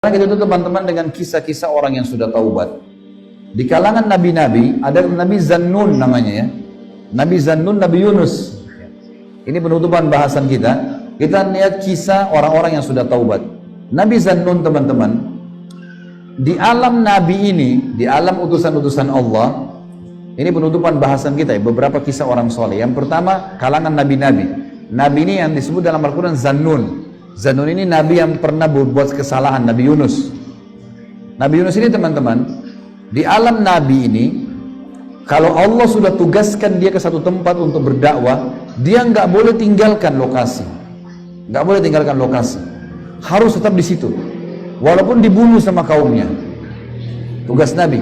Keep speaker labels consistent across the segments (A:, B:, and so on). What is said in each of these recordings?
A: Kita tutup teman-teman dengan kisah-kisah orang yang sudah taubat. Di kalangan nabi-nabi ada Nabi Zannun namanya ya. Nabi Zannun, Nabi Yunus. Ini penutupan bahasan kita. Kita lihat kisah orang-orang yang sudah taubat. Nabi Zannun teman-teman, di alam nabi ini, di alam utusan-utusan Allah, ini penutupan bahasan kita ya, beberapa kisah orang soleh. Yang pertama, kalangan nabi-nabi. Nabi ini yang disebut dalam Al-Quran Zannun. Zannun ini nabi yang pernah berbuat kesalahan, Nabi Yunus. Nabi Yunus ini teman-teman, di alam nabi ini, kalau Allah sudah tugaskan dia ke satu tempat untuk berdakwah, dia nggak boleh tinggalkan lokasi. Nggak boleh tinggalkan lokasi. Harus tetap di situ. Walaupun dibunuh sama kaumnya. Tugas Nabi.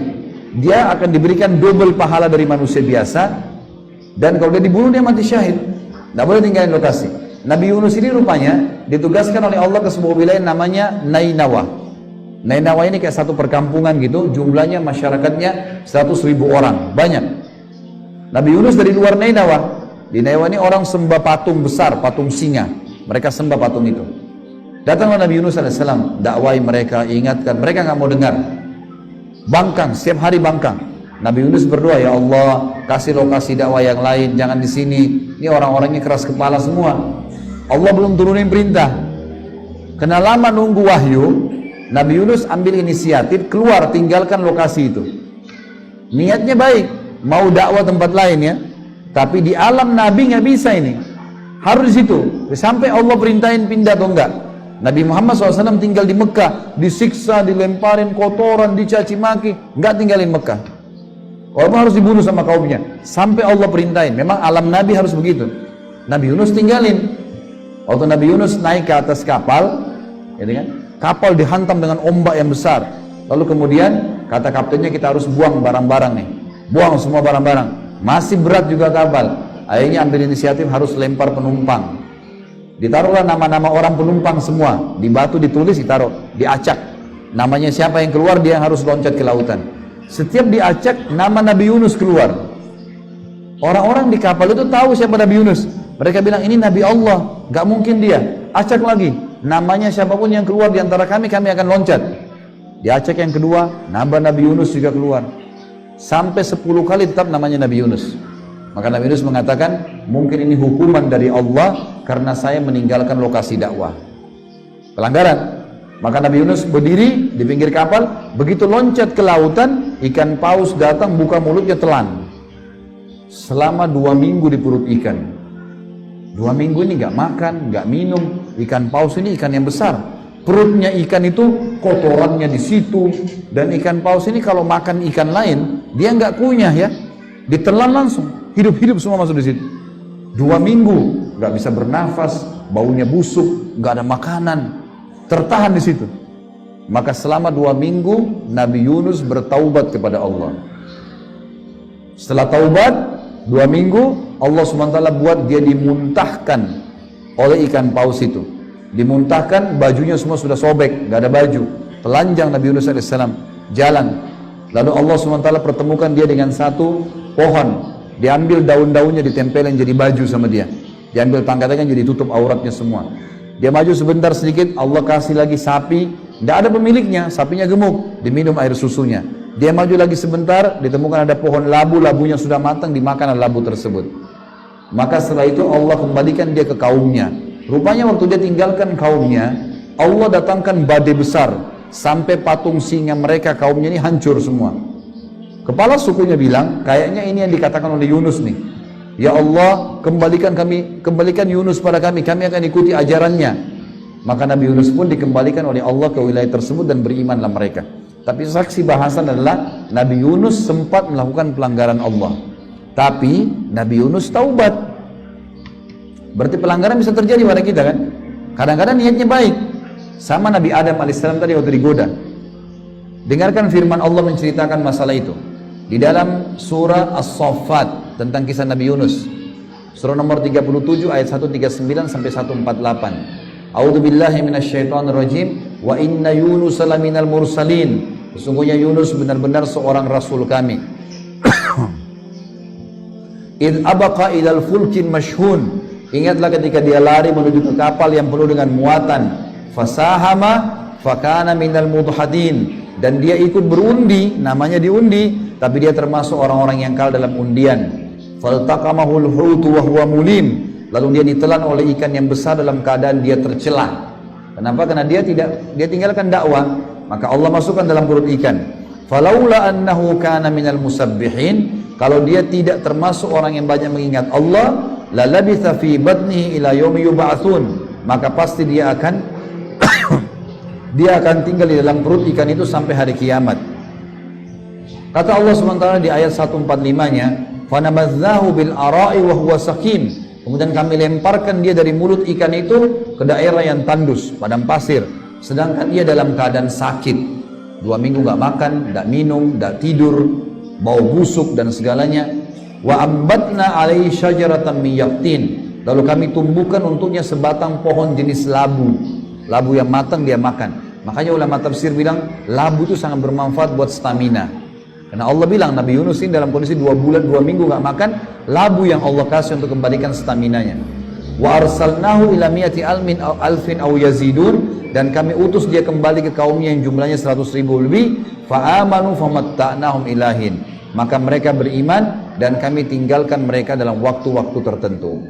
A: Dia akan diberikan double pahala dari manusia biasa. Dan kalau dia dibunuh, dia mati syahid. Nggak boleh tinggalin lokasi. Nabi Yunus ini rupanya ditugaskan oleh Allah ke sebuah wilayah namanya Nainawa. Nainawa ini kayak satu perkampungan gitu, jumlahnya masyarakatnya 100.000 orang, banyak. Nabi Yunus dari luar Nainawa. Di Nainawa ini orang sembah patung besar, patung singa. Mereka sembah patung itu. Datanglah Nabi Yunus AS, dakwai mereka, ingatkan, mereka nggak mau dengar. Bangkang, setiap hari bangkang. Nabi Yunus berdoa, ya Allah, kasih lokasi dakwah yang lain, jangan di sini. Ini orang-orangnya keras kepala semua. Allah belum turunin perintah. Kena lama nunggu wahyu, Nabi Yunus ambil inisiatif keluar, tinggalkan lokasi itu. Niatnya baik, mau dakwah tempat lain ya. Tapi di alam Nabi nggak bisa ini. Harus di situ. Sampai Allah perintahin pindah atau enggak. Nabi Muhammad SAW tinggal di Mekah, disiksa, dilemparin kotoran, dicaci maki, nggak tinggalin Mekah. Walaupun harus dibunuh sama kaumnya. Sampai Allah perintahin. Memang alam Nabi harus begitu. Nabi Yunus tinggalin. Waktu Nabi Yunus naik ke atas kapal, ya kan? Kapal dihantam dengan ombak yang besar. Lalu kemudian kata kaptennya, kita harus buang barang-barang nih. Buang semua barang-barang. Masih berat juga kapal. Akhirnya ambil inisiatif harus lempar penumpang. Ditaruhlah nama-nama orang penumpang semua. Di batu ditulis, ditaruh, diacak. Namanya siapa yang keluar, dia harus loncat ke lautan. Setiap diacak, nama Nabi Yunus keluar. Orang-orang di kapal itu tahu siapa Nabi Yunus. Mereka bilang, ini Nabi Allah, gak mungkin dia. Acak lagi, namanya siapapun yang keluar di antara kami akan loncat. Diacak yang kedua, nama Nabi Yunus juga keluar. Sampai 10 kali tetap namanya Nabi Yunus. Maka Nabi Yunus mengatakan, mungkin ini hukuman dari Allah karena saya meninggalkan lokasi dakwah. Pelanggaran. Maka Nabi Yunus berdiri di pinggir kapal, begitu loncat ke lautan, ikan paus datang buka mulutnya telan. Selama 2 minggu di perut ikan. 2 minggu ini nggak makan, nggak minum. Ikan paus ini ikan yang besar. Perutnya ikan itu kotorannya di situ. Dan ikan paus ini kalau makan ikan lain, dia nggak kunyah ya. Ditelan langsung, hidup-hidup semua masuk di situ. 2 minggu nggak bisa bernafas, baunya busuk, nggak ada makanan, tertahan di situ. Maka selama 2 minggu Nabi Yunus bertaubat kepada Allah. Setelah taubat 2 minggu, Allah SWT buat dia dimuntahkan oleh ikan paus itu. Dimuntahkan, bajunya semua sudah sobek, nggak ada baju. Telanjang Nabi Yunus AS jalan. Lalu Allah SWT pertemukan dia dengan satu pohon. Diambil daun-daunnya, ditempelin jadi baju sama dia. Diambil tangga-tangga jadi tutup auratnya semua. Dia maju sebentar sedikit, Allah kasih lagi sapi. Tidak ada pemiliknya, sapinya gemuk. Diminum air susunya. Dia maju lagi sebentar, ditemukan ada pohon labu, labunya sudah matang, dimakan labu tersebut. Maka setelah itu Allah kembalikan dia ke kaumnya. Rupanya waktu dia tinggalkan kaumnya, Allah datangkan badai besar. Sampai patung singa mereka, kaumnya ini hancur semua. Kepala sukunya bilang, kayaknya ini yang dikatakan oleh Yunus nih. Ya Allah, kembalikan Yunus pada kami akan ikuti ajarannya. Maka Nabi Yunus pun dikembalikan oleh Allah ke wilayah tersebut dan berimanlah mereka. Tapi saksi bahasan adalah Nabi Yunus sempat melakukan pelanggaran Allah. Tapi Nabi Yunus taubat. Berarti pelanggaran bisa terjadi pada kita kan? Kadang-kadang niatnya baik. Sama Nabi Adam AS tadi waktu digoda. Dengarkan firman Allah menceritakan masalah itu. Di dalam surah As-Saffat tentang kisah Nabi Yunus. Surah nomor 37 ayat 139 sampai 148. A'udzubillahi minasyaitonirrajim. Wa inna Yunus laminal mursalin. Sesungguhnya Yunus benar-benar seorang rasul kami. Id abaqa ilal fulkin mashhun. Ingatlah ketika dia lari menuju ke kapal yang penuh dengan muatan. Fasahama fakana minal mudhadin, dan dia ikut berundi, namanya diundi, tapi dia termasuk orang-orang yang kalah dalam undian. Faltaqamahul hutu wa huwa mulim, lalu dia ditelan oleh ikan yang besar dalam keadaan dia tercelah. Kenapa? Karena dia tinggalkan dakwah, maka Allah masukkan dalam perut ikan. Falaula annahu kana minal musabbihin, kalau dia tidak termasuk orang yang banyak mengingat Allah, la labitha fi batnihi ila yaumi yub'atsun, maka pasti dia akan dia akan tinggal di dalam perut ikan itu sampai hari kiamat. Kata Allah SWT di ayat 145-nya, fanabadzahu bil ara'i wa huwa saqim, kemudian kami lemparkan dia dari mulut ikan itu ke daerah yang tandus, padang pasir, sedangkan dia dalam keadaan sakit, 2 minggu gak makan, gak minum, gak tidur, bau busuk dan segalanya. Wa ambatna alaihi syajaratan min yaqtin, lalu kami tumbuhkan untuknya sebatang pohon jenis labu. Labu yang matang dia makan. Makanya ulama tafsir bilang labu itu sangat bermanfaat buat stamina. Karena Allah bilang Nabi Yunus ini dalam kondisi 2 bulan 2 minggu gak makan, labu yang Allah kasih untuk kembalikan staminanya. Wa arsalnahu ila mi'ati alfin aw yazidun, dan kami utus dia kembali ke kaumnya yang jumlahnya 100.000 lebih. Fa amanu famatta'nahum ilahin, maka mereka beriman dan kami tinggalkan mereka dalam waktu-waktu tertentu.